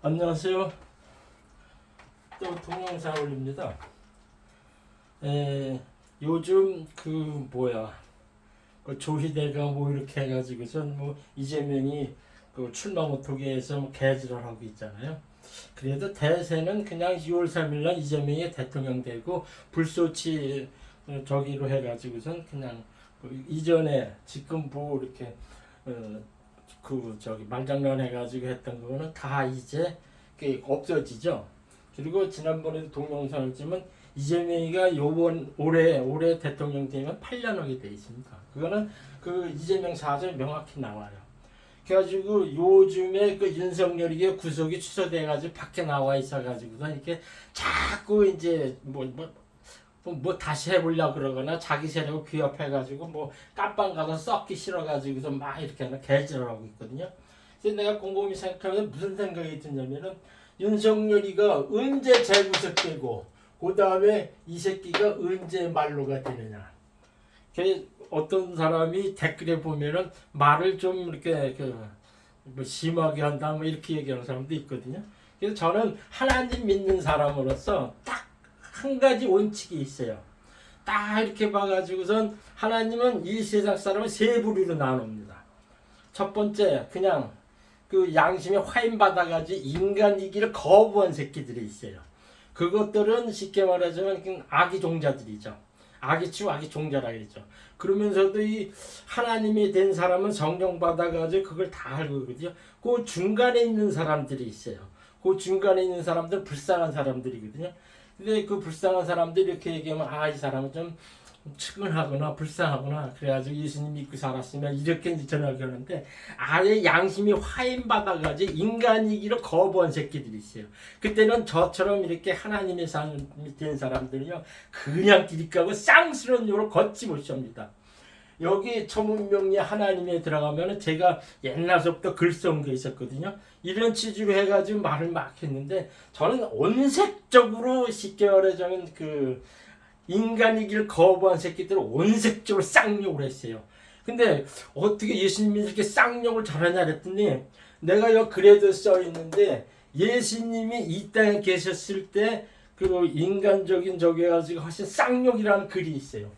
안녕하세요. 또 동영상 올립니다. 요즘 그 조희대가 뭐 이렇게 해가지고선 뭐 이재명이 그 출마 못하게해서 뭐 개지를 하고 있잖아요. 그래도 대세는 그냥 2월 3일날 이재명이 대통령 되고 불소치 저기로 해가지고선 그냥 그 이전에 지금 뭐 이렇게 그 저기 말장난 해가지고 했던 거는 다 이제 없어지죠. 그리고 지난번에 동영상을 찍으면 이재명이가 요번 올해 대통령 되면 8년 하게 돼 있습니다. 그거는 그 이재명 사정이 명확히 나와요. 그래가지고 요즘에 그 윤석열이 구속이 취소돼가지고 밖에 나와 있어가지고서 이렇게 자꾸 이제 뭐 다시 해보려고 그러거나 자기 세력을 규합해가지고 뭐 깜빵 가서 썩기 싫어가지고서 막 이렇게 하나 개질을 하고 있거든요. 그래서 내가 곰곰이 생각하면 무슨 생각이 드냐면은 윤석열이가 언제 재구속되고 그 다음에 이 새끼가 언제 말로가 되느냐. 어떤 사람이 댓글에 보면은 말을 좀 이렇게 뭐 심하게 한다 뭐 이렇게 얘기하는 사람도 있거든요. 그래서 저는 하나님 믿는 사람으로서 딱 한 가지 원칙이 있어요. 딱 이렇게 봐가지고선 하나님은 이 세상 사람을 세 부류로 나눕니다. 첫 번째 그냥 그 양심에 화인 받아가지고 인간이기를 거부한 새끼들이 있어요. 그것들은 쉽게 말하자면 악의 종자들이죠. 악의 치고 악의 종자라 그러죠. 그러면서도 이 하나님이 된 사람은 성령 받아가지고 그걸 다 알고 있거든요. 그 중간에 있는 사람들이 있어요. 그 중간에 있는 사람들은 불쌍한 사람들이거든요. 근데 그 불쌍한 사람들이 이렇게 얘기하면 이 사람은 좀 측은하거나 불쌍하구나. 그래가지고 예수님 믿고 살았으면 이렇게 전화하는데 아예 양심이 화인받아가지고 인간이기를 거부한 새끼들이 있어요. 그때는 저처럼 이렇게 하나님의 사람이 된 사람들은요 그냥 길이 가고 쌍스러운 요로 걷지 못합니다. 여기 천문명리 하나님에 들어가면 제가 옛날부터 글 써온 게 있었거든요. 이런 취지로 해가지고 말을 막 했는데 저는 온색적으로 쉽게 말하자면 그 인간이기를 거부한 새끼들을 온색적으로 쌍욕을 했어요. 근데 어떻게 예수님이 이렇게 쌍욕을 잘하냐 그랬더니 내가 여기 글에도 써 있는데 예수님이 이 땅에 계셨을 때 그 인간적인 저기 해가지고 하신 쌍욕이라는 글이 있어요.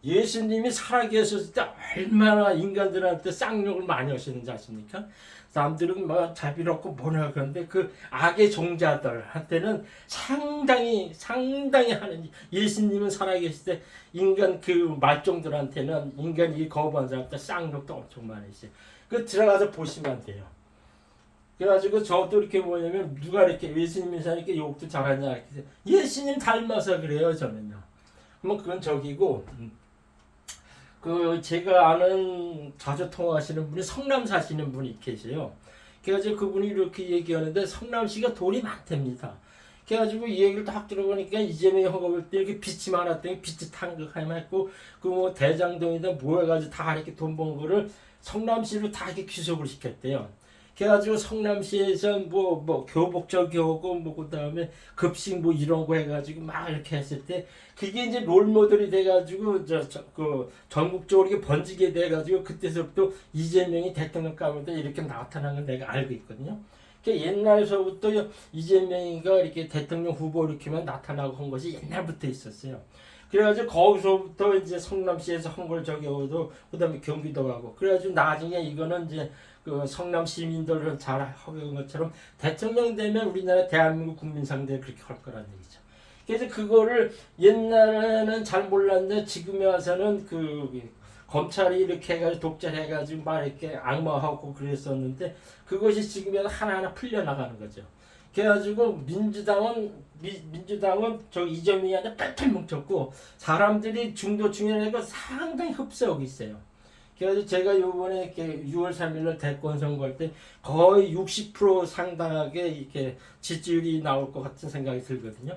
예수님이 살아계셨을 때 얼마나 인간들한테 쌍욕을 많이 하시는지 아십니까? 사람들은 뭐 자비롭고 뭐냐 그런데 그 악의 종자들한테는 상당히 하는 예수님은 살아계실 때 인간 그 말종들한테는 인간이 거부한 사람한테 쌍욕도 엄청 많이 했어요. 그 들어가서 보시면 돼요. 그래가지고 저도 이렇게 뭐냐면 누가 이렇게 예수님이 이렇게 욕도 잘하냐 예수님 닮아서 그래요 저는요. 뭐 그건 저기고 그 제가 아는 자주 통화하시는 분이 성남 사시는 분이 계세요. 그래가지고 그분이 이렇게 얘기하는데 성남시가 돈이 많답니다. 그래가지고 이 얘기를 딱 들어보니까 이재명이 허겁을 때 이렇게 빚이 많았더니 빚이 탕극하면 그 뭐 대장동이다 뭐 해가지고 다 이렇게 돈 번 거를 성남시로 다 이렇게 귀속을 시켰대요. 그래가지고 성남시에서 뭐 교복저기 하고 뭐 그다음에 급식 뭐 이런 거 해가지고 막 이렇게 했을 때 그게 이제 롤모델이 돼가지고 그 전국적으로 이렇게 번지게 돼가지고 그때서부터 이재명이 대통령 가운데 이렇게 나타난 걸 내가 알고 있거든요. 옛날서부터 이재명이가 이렇게 대통령 후보 이렇게만 나타나고 한 것이 옛날부터 있었어요. 그래가지고 거기서부터 이제 성남시에서 한 걸 저기 하고 그다음에 경기도 가고 그래가지고 나중에 이거는 이제 그 성남 시민들을 잘 하는 것처럼 대통령 되면 우리나라 대한민국 국민 상대에 그렇게 할 거라는 얘기죠. 그래서 그거를 옛날에는 잘 몰랐는데 지금에 와서는 그 검찰이 이렇게 해가지고 독재해가지고 막 이렇게 악마하고 그랬었는데 그것이 지금에는 하나하나 풀려나가는 거죠. 그래가지고 민주당은 저 이재명이한테 빨빨 뭉쳤고 사람들이 중도층이라고 상당히 흡수하고 있어요. 그래서 제가 요번에 이렇게 6월 3일날 대권 선거할 때 거의 60% 상당하게 이렇게 지지율이 나올 것 같은 생각이 들거든요.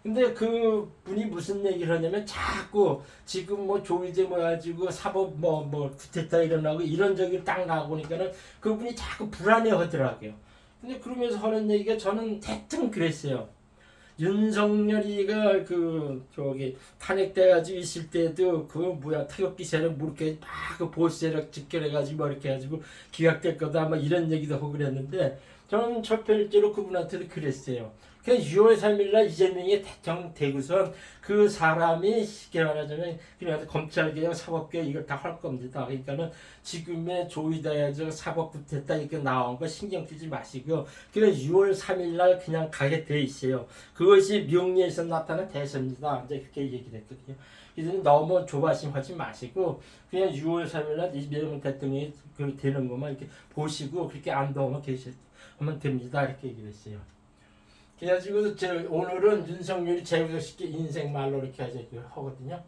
근데 그 분이 무슨 얘기를 하냐면 자꾸 지금 뭐 조이제 뭐 가지고 사법 뭐 쿠데타 일어나고 이런 적이 딱 나오니까는 그분이 자꾸 불안해 하더라고요. 근데 그러면서 하는 얘기가 저는 대충 그랬어요. 윤석열이가 그 저기 탄핵돼가지고 있을 때도 그 뭐야 태극기 세력 이렇게 막 그 보수 세력 집결해가지고 뭐 이렇게 해가지고 기각될 거다 뭐 이런 얘기도 하고 그랬는데 저는 첫 번째로 그분한테도 그랬어요. 그 6월 3일날 이재명이 대통령 되고선 그 사람이 쉽게 말하자면 그냥 검찰개혁, 사법개혁 이걸 다 할 겁니다. 그러니까는 지금의 조이다야저 사법부됐다 이렇게 나온 거 신경 쓰지 마시고 그냥 6월 3일날 그냥 가게 돼 있어요. 그것이 명리에서 나타난 대선입니다. 이제 그렇게 얘기를 했거든요. 그래서 너무 조바심하지 마시고 그냥 6월 3일날 이재명 대통령이 그 되는 것만 이렇게 보시고 그렇게 안도하면 하면 됩니다. 이렇게 얘기를 했어요. 그래가지고 오늘은 윤석열이 재구성시켜 인생 말로 이렇게 하거든요.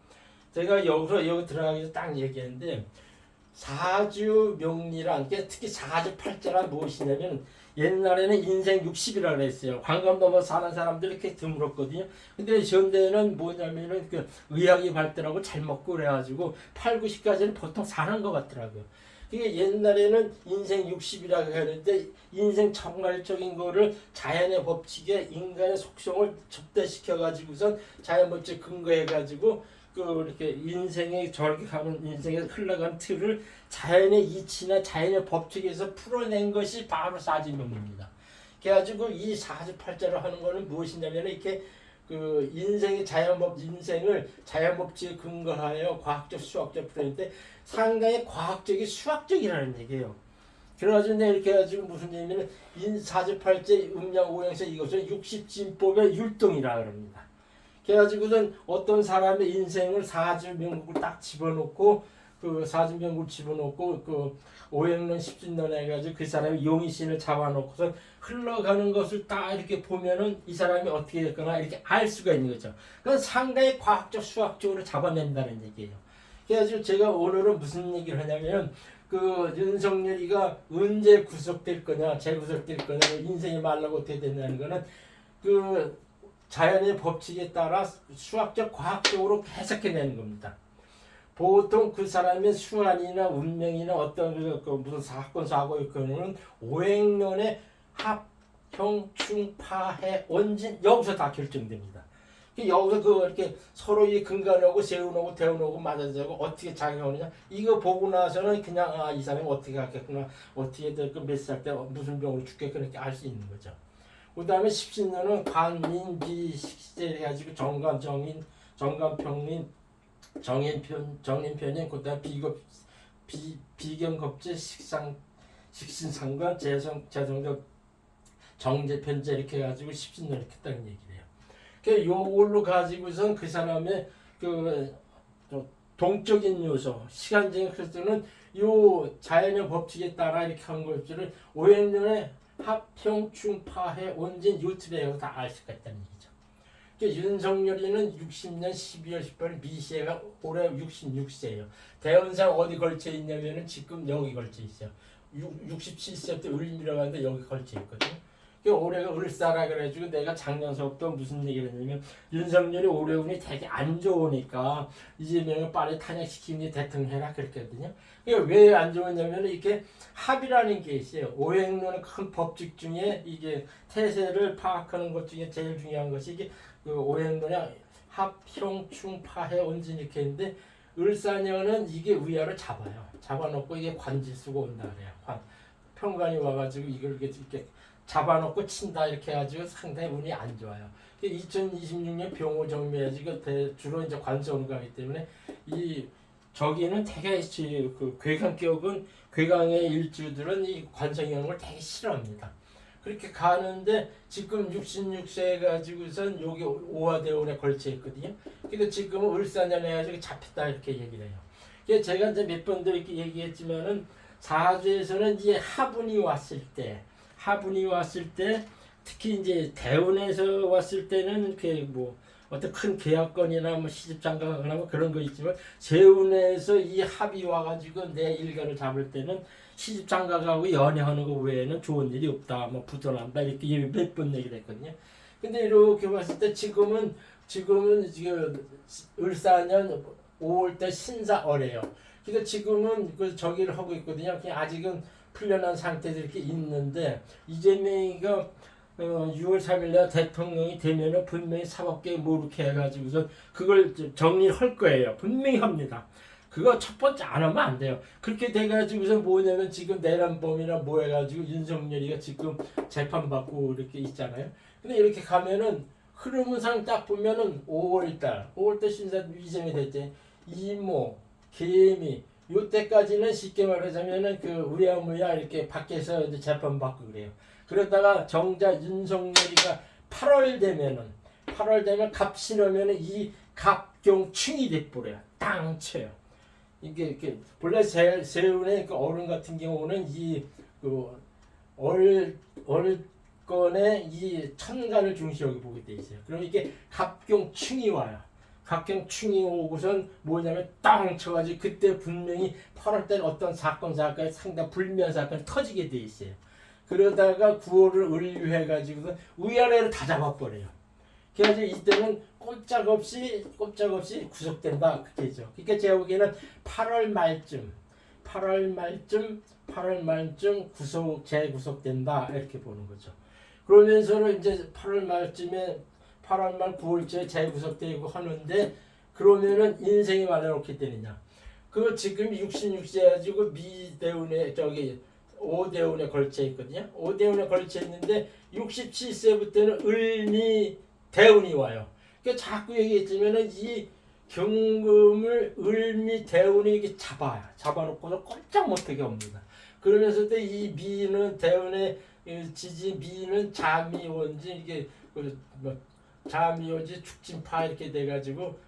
제가 여기 들어가기 딱 얘기했는데 사주 명리란 게 특히 사주 팔자란 무엇이냐면 옛날에는 인생 60이라고 했어요. 관광 넘어 사는 사람들이 이렇게 드물었거든요. 근데 현대에는 뭐냐면은 그 의학이 발달하고 잘 먹고 그래가지고 8, 90까지는 보통 사는 것 같더라고요. 그게 옛날에는 인생 60이라고 하는데 인생 정말적인 거를 자연의 법칙에 인간의 속성을 접대시켜 가지고선 자연 법칙 근거해 가지고 그 이렇게 인생의 저렇게 가는 인생에 흘러간 틀을 자연의 이치나 자연의 법칙에서 풀어낸 것이 바로 사주명리입니다. 그래가지고 이 사주팔자를 하는 거는 무엇이냐면 이렇게 그 인생의 인생을 자연법칙에 근거하여 과학적 수학적 풀어냈는데 상당히 과학적이 수학적이라는 얘기예요. 그래가지고 이렇게 해가지고 무슨 얘기냐면 사주팔자 음양 오행세 이것을 60진법의 율동이라 그럽니다. 그래가지고는 어떤 사람의 인생을 사주명국을 딱 집어넣고 그 사주명국을 집어넣고 그 오행론 십진론 해가지고 그 사람이 용의신을 잡아놓고서 흘러가는 것을 딱 이렇게 보면은 이 사람이 어떻게 됐거나 이렇게 알 수가 있는 거죠. 그건 상당히 과학적 수학적으로 잡아낸다는 얘기예요. 그래가지고 제가 오늘은 무슨 얘기를 하냐면 그 윤석열이가 언제 구속될 거냐, 재구속될 거냐, 인생이 말라고 어떻게 된다는 거는 그 자연의 법칙에 따라 수학적 과학적으로 해석해내는 겁니다. 보통 그 사람의 수완이나 운명이나 어떤 그 무슨 사건 사고의 경우는 오행론의 합, 형, 충, 파, 해, 원진 여기서 다 결정됩니다. 여기서 그 이렇게 서로 이 근간하고 세우놓고 대우놓고 맞아주고 어떻게 작용하느냐 이거 보고 나서는 그냥 이 사람이 어떻게 하겠구나 어떻게 될 그 몇 살 때 무슨 병으로 죽겠구나 이렇게 알 수 있는 거죠. 그 다음에 십신년은 관민비 식재 해가지고 정관 정인 정관평민 정인편인 그 다음에 비경겁제 식신상관 재성적 정제편제 이렇게 해가지고 십신년 이렇게 했다는 얘기래요. 그 요걸로 가지고선 그 사람의 그 동적인 요소 시간적인 크리스는 요 자연의 법칙에 따라 이렇게 한 것들을 오행년의 합평, 충파해, 원진, 유튜브에 다 알 수가 있다는 얘기죠. 그러니까 윤석열이는 60년 12월 18일 미시에가 올해 66세예요. 대원상 어디 걸쳐 있냐면은 지금 여기 걸쳐 있어요. 67세 때 을미라고 하는데 여기 걸쳐 있거든요. 올해가 을사라 그래가지고 내가 작년서부터 무슨 얘기를 했냐면 윤석열이 올해 운이 되게 안 좋으니까 이재명을 빨리 탄핵시키는 대통령 해라 그랬거든요. 왜 안 좋았냐면 이렇게 합이라는 게 있어요. 오행론의 큰 법칙 중에 이게 태세를 파악하는 것 중에 제일 중요한 것이 이게 그 오행론의 합, 형, 충, 파해, 원진 이렇게 있는데 을사년은 이게 위아를 잡아요. 잡아놓고 이게 관질 쓰고 온다 그래요. 평관이 와가지고 이걸 이렇게 잡아놓고 친다 이렇게 해가지고 상당히 운이 안 좋아요. 2026년 병호정미해지고 주로 이제 관성으로 가기 때문에 이 저기는 되게 그 괴강격은 괴강의 일주들은 이 관성이라는 걸 되게 싫어합니다. 그렇게 가는데 지금 66세 가지고선 여기 오화대운에 걸쳐 있거든요. 근데 지금은 을사년 해가지고 잡혔다 이렇게 얘기를 해요. 제가 이제 몇 번도 이렇게 얘기했지만은 사주에서는 이제 하분이 왔을 때 특히 이제 대운에서 왔을 때는 이렇게 뭐 어떤 큰 계약건이나 뭐 시집 장가가거나 뭐 그런 거 있지만 재운에서 이 합이 와가지고 내 일가를 잡을 때는 시집 장가가고 연애하는 거 외에는 좋은 일이 없다, 뭐 부도난다 이렇게 몇 번 얘기를 했거든요. 근데 이렇게 봤을 때 지금 을사년 5월달 신사어래요. 그러니까 지금은 그 저기를 하고 있거든요. 그냥 아직은 풀려난 상태에서 이렇게 있는데 이재명이가 6월 3일날 대통령이 되면은 분명히 사법개혁 모르게 해가지고서 그걸 정리를 할 거예요. 분명히 합니다. 그거 첫 번째 안 하면 안 돼요. 그렇게 돼가지고서 뭐냐면 지금 내란범이나 뭐 해가지고 윤석열이가 지금 재판받고 이렇게 있잖아요. 근데 이렇게 가면은 흐름상 딱 보면은 5월달 신사 위정이 됐지. 이모, 개미 요때까지는 쉽게 말하자면은 그 우야무야 이렇게 밖에서 이제 재판받고 그래요. 그러다가 정작 윤석열이가 8월 되면 갑 신으면은 이 갑경충이 돼버려요. 땅 쳐요. 이게 이렇게 본래 세운의 그 어른 같은 경우는 얼건의 이 천간을 중시하게 보게 돼 있어요. 그럼 이게 갑경충이 와요. 갑경충이 오고선 뭐냐면 땅 쳐가지고 그때 분명히 8월 때 어떤 사건이 상당 불미한 사건이 터지게 돼 있어요. 그러다가 9월을 을유해가지고 위아래로 다 잡아버려요. 그래가지고 이때는 꼼짝없이 구속된다 그게죠. 그러니까 제가 보기에는 8월 말쯤 재구속된다 이렇게 보는 거죠. 그러면서는 이제 8월 말 9월쯤에 재구속되고 하는데 그러면은 인생이 말해놓게 되느냐. 그 지금 66세 가지고 미대운에 오대운에 걸쳐 있거든요. 오대운에 걸쳐 있는데 67세부터는 을미 대운이 와요. 그러니까 자꾸 얘기했지만은 이 경금을 을미 대운이 이렇게 잡아놓고서 꼼짝 못하게 합니다. 그러면서도 이 미는 대운의 지지 미는 자미원지 이게 자미원지 축진파 이렇게 돼가지고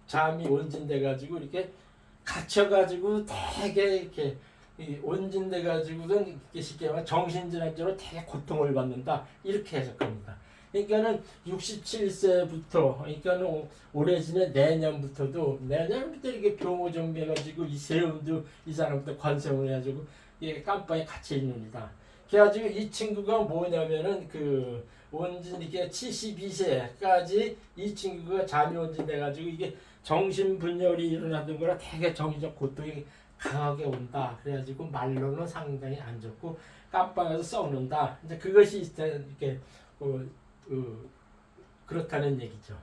자미 원진 돼가지고 이렇게 갇혀가지고 되게 이렇게 원진돼 가지고선 쉽게 말하면 정신질환자로 되게 고통을 받는다 이렇게 해석합니다. 그러니까는 67세부터 그러니까는 올해 지난 내년부터 이렇게 병호정비해가지고 이 세운도 이 사람부터 관세음을 해가지고 이게 깜빵에 갇혀 있는이다. 그래가지고 이 친구가 뭐냐면은 그 원진 이게 72세까지 이 친구가 자묘원진 돼가지고 이게 정신분열이 일어나던 거라 되게 정신적 고통이 강하게 온다. 그래가지고 말로는 상당히 안 좋고 깜빵에서 썩는다. 이제 그것이 이렇게 그렇다는 얘기죠.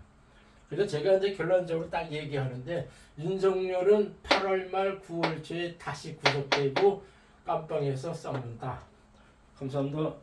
그래서 제가 이제 결론적으로 딱 얘기하는데 윤석열은 8월 말 9월 초에 다시 구속되고 깜빵에서 썩는다. 감사합니다.